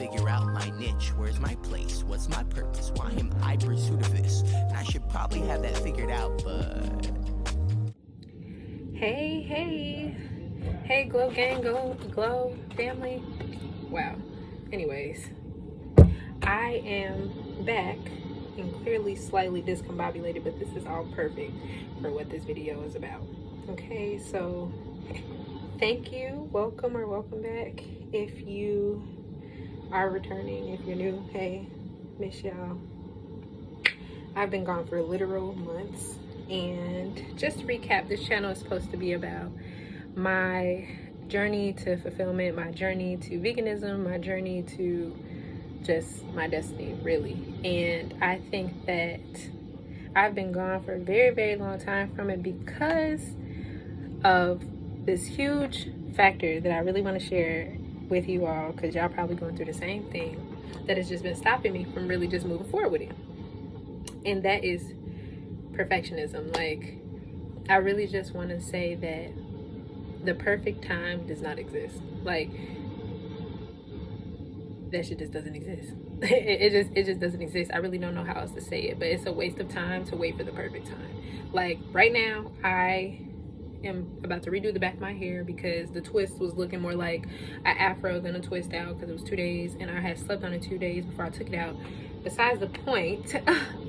figure out my niche. Where's my place? What's my purpose? Why am I pursuit of this? And I should probably have that figured out, but... Hey, Glow Gang, Glow family. Wow. Anyways, I am back and clearly slightly discombobulated, but this is all perfect for what this video is about. Okay, so thank you, welcome back. If you are returning, if you're new, hey, miss y'all. I've been gone for literal months, and just to recap, this channel is supposed to be about my journey to fulfillment, my journey to veganism, my journey to just my destiny, really. And I think that I've been gone for a very long time from it because of this huge factor that I really want to share with you all, because y'all probably going through the same thing, that has just been stopping me from really just moving forward with it. And that is perfectionism. Like, I really just want to say that the perfect time does not exist. Like, that shit just doesn't exist. It just doesn't exist. I really don't know how else to say it, but it's a waste of time to wait for the perfect time. Like, right now, I am about to redo the back of my hair because the twist was looking more like an afro than a twist out, because it was 2 days and I had slept on it 2 days before I took it out. Besides the point,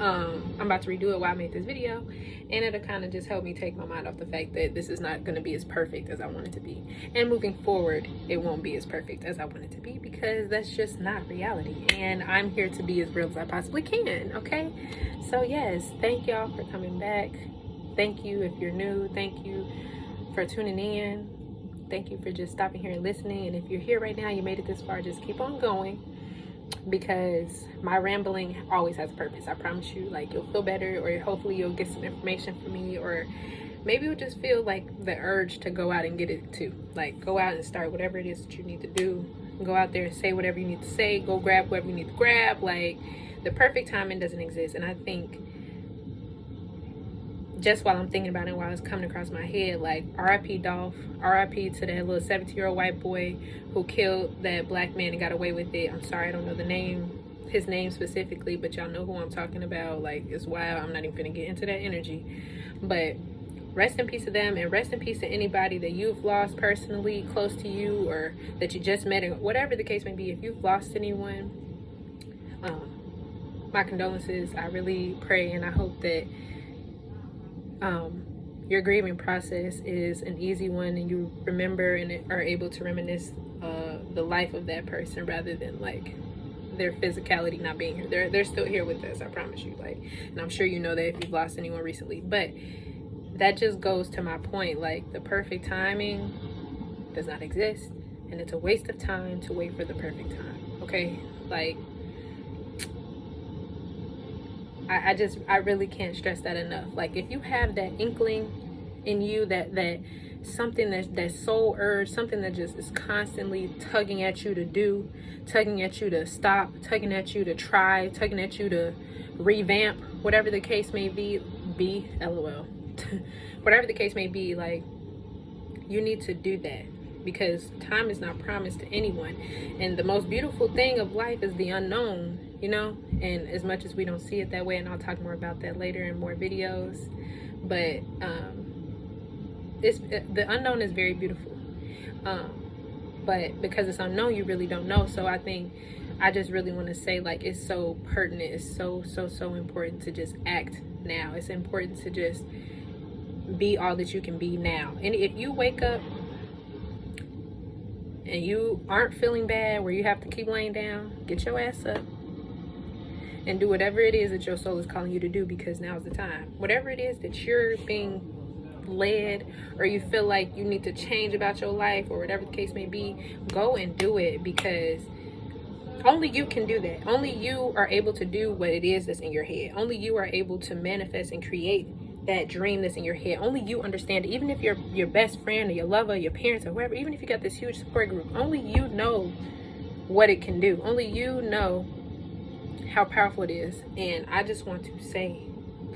I'm about to redo it while I make this video, and it'll kind of just help me take my mind off the fact that this is not going to be as perfect as I want it to be. And moving forward, it won't be as perfect as I want it to be, because that's just not reality. And I'm here to be as real as I possibly can, okay? So yes, thank y'all for coming back. Thank you if you're new. Thank you for tuning in. Thank you for just stopping here and listening. And if you're here right now, you made it this far, just keep on going, because my rambling always has a purpose. I promise you. Like, you'll feel better, or hopefully you'll get some information from me, or maybe you'll just feel like the urge to go out and get it too. Like, go out and start whatever it is that you need to do. Go out there and say whatever you need to say. Go grab whatever you need to grab. Like, the perfect timing doesn't exist. And I think, just while I'm thinking about it, while it's coming across my head, like, R.I.P. Dolph, R.I.P. to that little 17-year-old white boy who killed that black man and got away with it. I'm sorry, I don't know his name specifically, but y'all know who I'm talking about. Like, it's wild. I'm not even gonna get into that energy. But rest in peace to them, and rest in peace to anybody that you've lost personally, close to you, or that you just met, and whatever the case may be. If you've lost anyone, my condolences. I really pray and I hope that your grieving process is an easy one, and you remember and are able to reminisce the life of that person, rather than like their physicality not being here. They're still here with us, I promise you. Like, and I'm sure you know that if you've lost anyone recently. But that just goes to my point. Like, the perfect timing does not exist, and it's a waste of time to wait for the perfect time. Okay, like, I really can't stress that enough. Like, if you have that inkling in you, that something, that soul urge, something that just is constantly tugging at you to do, tugging at you to stop, tugging at you to try, tugging at you to revamp, whatever the case may be, LOL, whatever the case may be, like, you need to do that, because time is not promised to anyone. And the most beautiful thing of life is the unknown, you know? And as much as we don't see it that way, and I'll talk more about that later in more videos, but the unknown is very beautiful. But because it's unknown, you really don't know. So I think I just really want to say, like, it's so pertinent. It's so important to just act now. It's important to just be all that you can be now. And if you wake up and you aren't feeling bad, where you have to keep laying down, get your ass up and do whatever it is that your soul is calling you to do, because now's the time. Whatever it is that you're being led, or you feel like you need to change about your life, or whatever the case may be, go and do it, because only you can do that. Only you are able to do what it is that's in your head. Only you are able to manifest and create that dream that's in your head. Only you understand it. Even if your best friend or your lover, your parents, or whoever, even if you got this huge support group, only you know what it can do. Only you know how powerful it is. And I just want to say,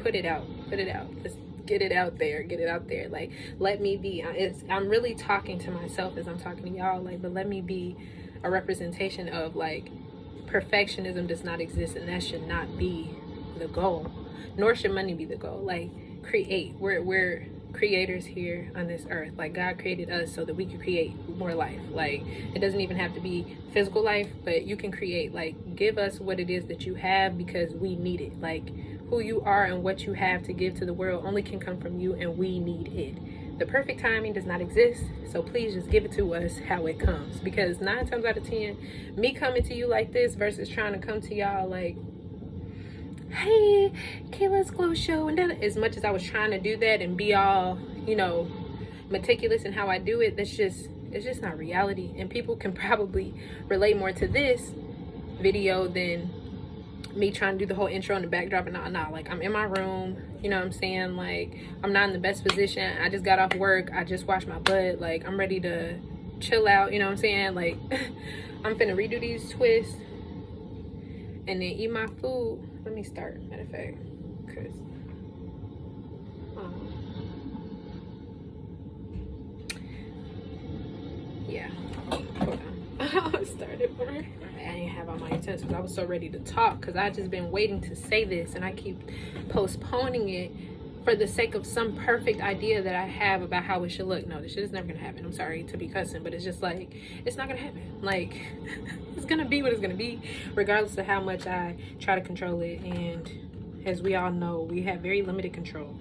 put it out. Let's get it out there. Like, let me be, I'm really talking to myself as I'm talking to y'all, like, but let me be a representation of, like, perfectionism does not exist, and that should not be the goal, nor should money be the goal. Like, create. We're creators here on this earth. Like, God created us so that we can create more life. Like, it doesn't even have to be physical life, but you can create. Like, give us what it is that you have, because we need it. Like, who you are and what you have to give to the world only can come from you, and we need it. The perfect timing does not exist, so please just give it to us how it comes, because 9 times out of 10, me coming to you like this versus trying to come to y'all like, hey, Kayla's Glow Show, and then as much as I was trying to do that and be all, you know, meticulous in how I do it, it's just not reality. And people can probably relate more to this video than me trying to do the whole intro and the backdrop. And nah, like, I'm in my room, you know what I'm saying? Like, I'm not in the best position. I just got off work. I just washed my butt. Like, I'm ready to chill out, you know what I'm saying? Like, I'm finna redo these twists and then eat my food. Let me start, matter of fact, because yeah, hold on. I started for I didn't have all my utensils. I was so ready to talk because I just been waiting to say this, and I keep postponing it for the sake of some perfect idea that I have about how it should look. No, this shit is never gonna happen. I'm sorry to be cussing, but it's just like, it's not gonna happen. Like, it's gonna be what it's gonna be, regardless of how much I try to control it. And as we all know, we have very limited control.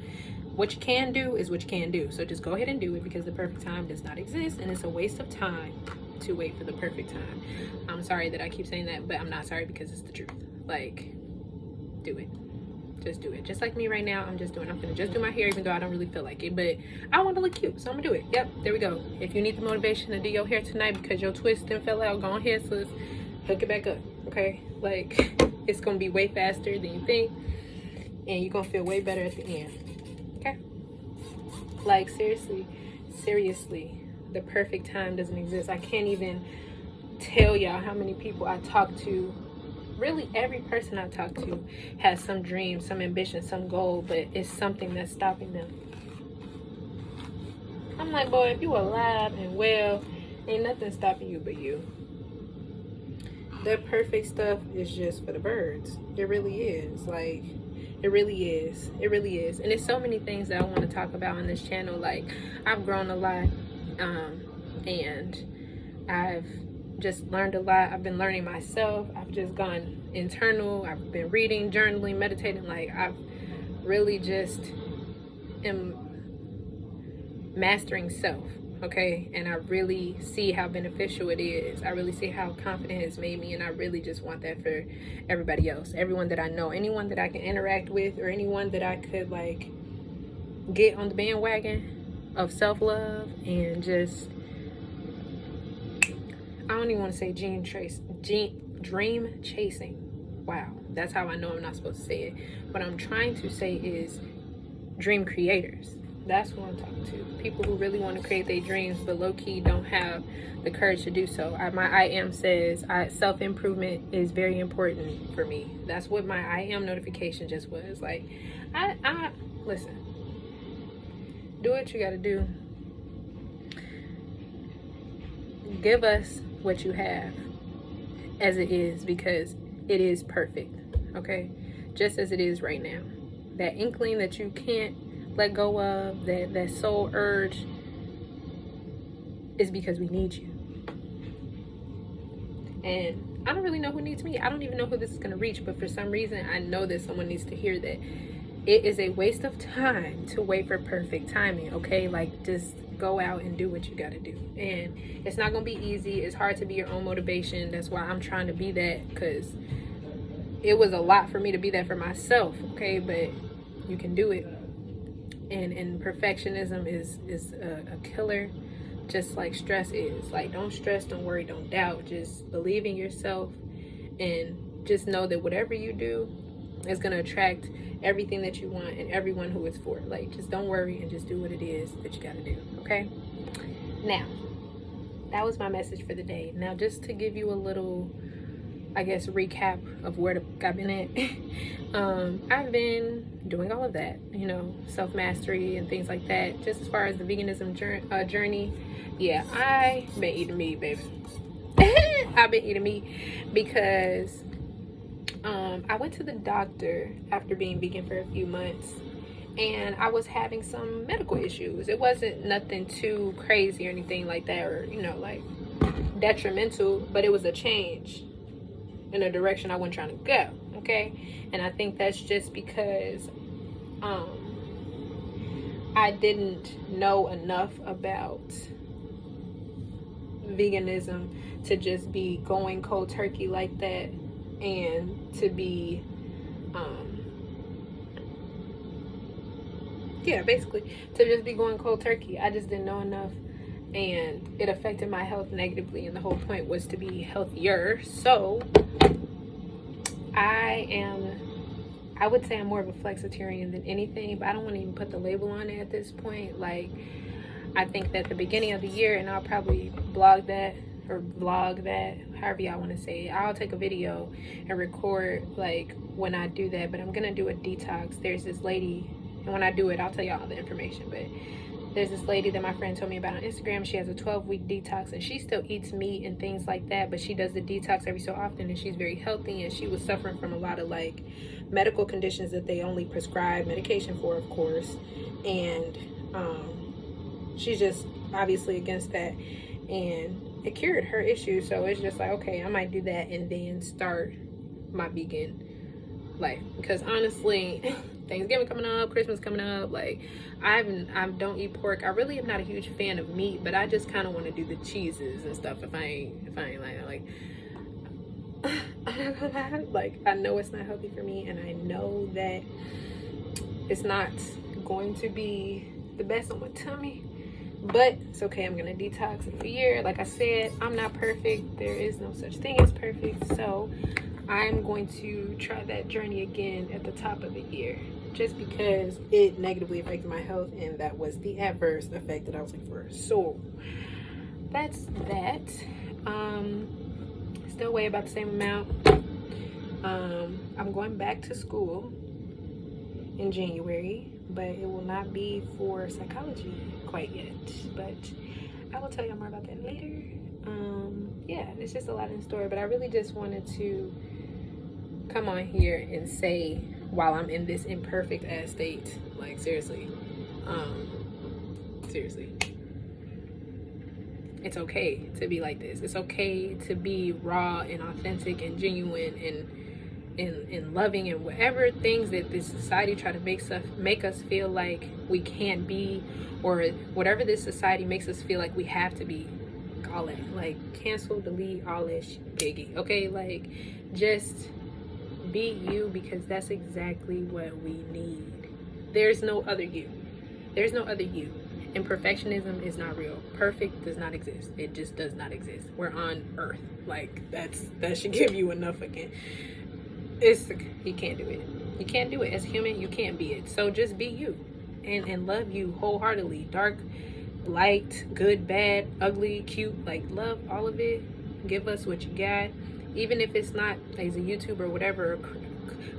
What you can do is what you can do. So just go ahead and do it, because the perfect time does not exist, and it's a waste of time to wait for the perfect time. I'm sorry that I keep saying that, but I'm not sorry, because it's the truth. Like, do it. Just do it. Just like me right now, I'm just doing. I'm gonna just do my hair, even though I don't really feel like it, but I want to look cute, so I'm gonna do it. Yep, there we go. If you need the motivation to do your hair tonight because your twist didn't fell out, go ahead, sis, hook it back up. Okay, like, it's gonna be way faster than you think, and you're gonna feel way better at the end. Okay, like, seriously, the perfect time doesn't exist. I can't even tell y'all how many people I talk to. Really, every person I talk to has some dream, some ambition, some goal, but it's something that's stopping them. I'm like, boy, if you alive and well, ain't nothing stopping you but you. That perfect stuff is just for the birds. It really is. Like, it really is. It really is. And there's so many things that I want to talk about on this channel. Like, I've grown a lot, and I've just learned a lot. I've been learning myself. I've just gone internal. I've been reading, journaling, meditating. Like, I've really just am mastering self, okay? And I really see how beneficial it is. I really see how confident it's made me, and I really just want that for everybody else. Everyone that I know, anyone that I can interact with, or anyone that I could, like, get on the bandwagon of self-love and just, I don't even want to say dream chasing. Wow, that's how I know I'm not supposed to say it. What I'm trying to say is dream creators. That's who I'm talking to. People who really want to create their dreams, but low-key don't have the courage to do so. My I am says self-improvement is very important for me. That's what my I am notification just was. Like, I listen, do what you got to do. Give us what you have as it is, because it is perfect, okay? Just as it is right now. That inkling that you can't let go of, that soul urge, is because we need you. And I don't really know who needs me. I don't even know who this is going to reach, but for some reason I know that someone needs to hear that. It is a waste of time to wait for perfect timing, okay? Like, just go out and do what you got to do. And it's not going to be easy. It's hard to be your own motivation. That's why I'm trying to be that, because it was a lot for me to be that for myself, okay? But you can do it. And perfectionism is a killer, just like stress is. Like, don't stress, don't worry, don't doubt. Just believe in yourself, and just know that whatever you do is going to attract everything that you want and everyone who it's for. Like, just don't worry and just do what it is that you got to do, okay? Now, that was my message for the day. Now, just to give you a little, I guess, recap of where I've been at. I've been doing all of that, you know, self-mastery and things like that. Just as far as the veganism journey, yeah, I've been eating meat, baby. I've been eating meat because I went to the doctor after being vegan for a few months, and I was having some medical issues. It wasn't nothing too crazy or anything like that, or like detrimental, but it was a change in a direction I wasn't trying to go. Okay, and I think that's just because I didn't know enough about veganism to just be going cold turkey like that, and to be basically to just be going cold turkey. I just didn't know enough, and it affected my health negatively, and the whole point was to be healthier. So I would say I'm more of a flexitarian than anything, but I don't want to even put the label on it at this point. Like, I think that the beginning of the year, and I'll probably blog that or vlog that, however y'all want to say it, I'll take a video and record like when I do that. But I'm gonna do a detox. There's this lady, and when I do it, I'll tell y'all the information, but there's this lady that my friend told me about on Instagram. She has a 12-week detox, and she still eats meat and things like that, but she does the detox every so often, and she's very healthy. And she was suffering from a lot of like medical conditions that they only prescribe medication for, of course, and she's just obviously against that, and it cured her issue. So it's just like, okay, I might do that and then start my vegan life, because honestly Thanksgiving coming up, Christmas coming up, like I don't eat pork. I really am not a huge fan of meat, but I just kind of want to do the cheeses and stuff if I ain't like I'm not gonna lie, like I know it's not healthy for me, and I know that it's not going to be the best on my tummy, but it's okay. I'm gonna detox for a year. Like I said, I'm not perfect. There is no such thing as perfect. So I'm going to try that journey again at the top of the year, just because it negatively affected my health, and that was the adverse effect that I was looking for. So that's that. Still weigh about the same amount. I'm going back to school in January, but it will not be for psychology quite yet, but I will tell you more about that later. Yeah, it's just a lot in store, but I really just wanted to come on here and say, while I'm in this imperfect ass state, like seriously, it's okay to be like this. It's okay to be raw and authentic and genuine and loving, and whatever things that this society try to make us feel like we can't be, or whatever this society makes us feel like we have to be. All that, like, cancel, delete all that shit, piggy. Okay, like, just be you, because that's exactly what we need. There's no other you. There's no other you. And perfectionism is not real. Perfect does not exist. It just does not exist. We're on Earth. Like, that should give you enough again. You can't do it. You can't do it. As human, you can't be it. So just be you, and love you wholeheartedly. Dark, light, good, bad, ugly, cute, like, love all of it. Give us what you got, even if it's not as a YouTuber or whatever,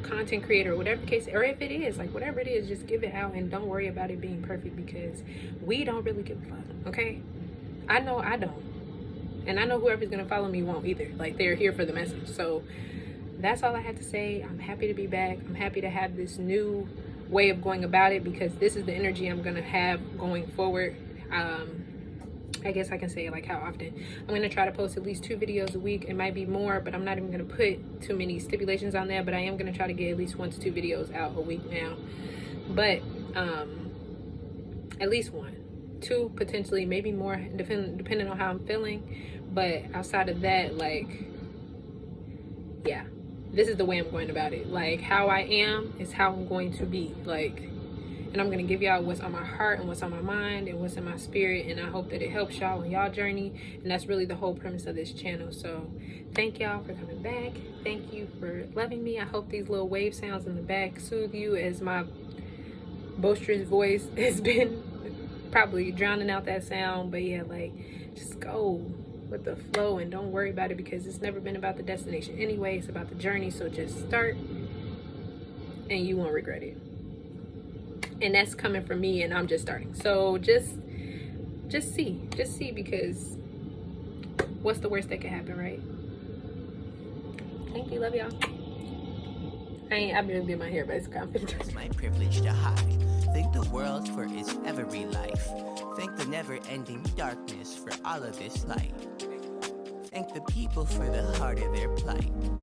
content creator, whatever the case, or if it is, like, whatever it is, just give it out, and don't worry about it being perfect, because we don't really give a fuck. Okay, I know I don't, and I know whoever's gonna follow me won't either. Like, they're here for the message. So that's all I had to say. I'm happy to be back. I'm happy to have this new way of going about it, because this is the energy I'm gonna have going forward. I guess I can say, like, how often I'm going to try to post at least 2 videos a week. It might be more, but I'm not even going to put too many stipulations on that, but I am going to try to get at least 1 to 2 videos out a week now. But at least 1, 2 potentially, maybe more, depending on how I'm feeling. But outside of that, like, yeah, this is the way I'm going about it. Like, how I am is how I'm going to be. Like, and I'm going to give y'all what's on my heart and what's on my mind and what's in my spirit, and I hope that it helps y'all on y'all journey. And that's really the whole premise of this channel. So thank y'all for coming back. Thank you for loving me. I hope these little wave sounds in the back soothe you, as my boisterous voice has been probably drowning out that sound. But yeah, like, just go with the flow and don't worry about it, because it's never been about the destination anyway. It's about the journey. So just start, and you won't regret it. And that's coming from me, and I'm just starting. So just see, because what's the worst that could happen, right? Thank you. Love y'all. I'm really doing my hair, but it's confident. It's my privilege to hide. Thank the world for its every life. Thank the never-ending darkness for all of this light. Thank the people for the heart of their plight.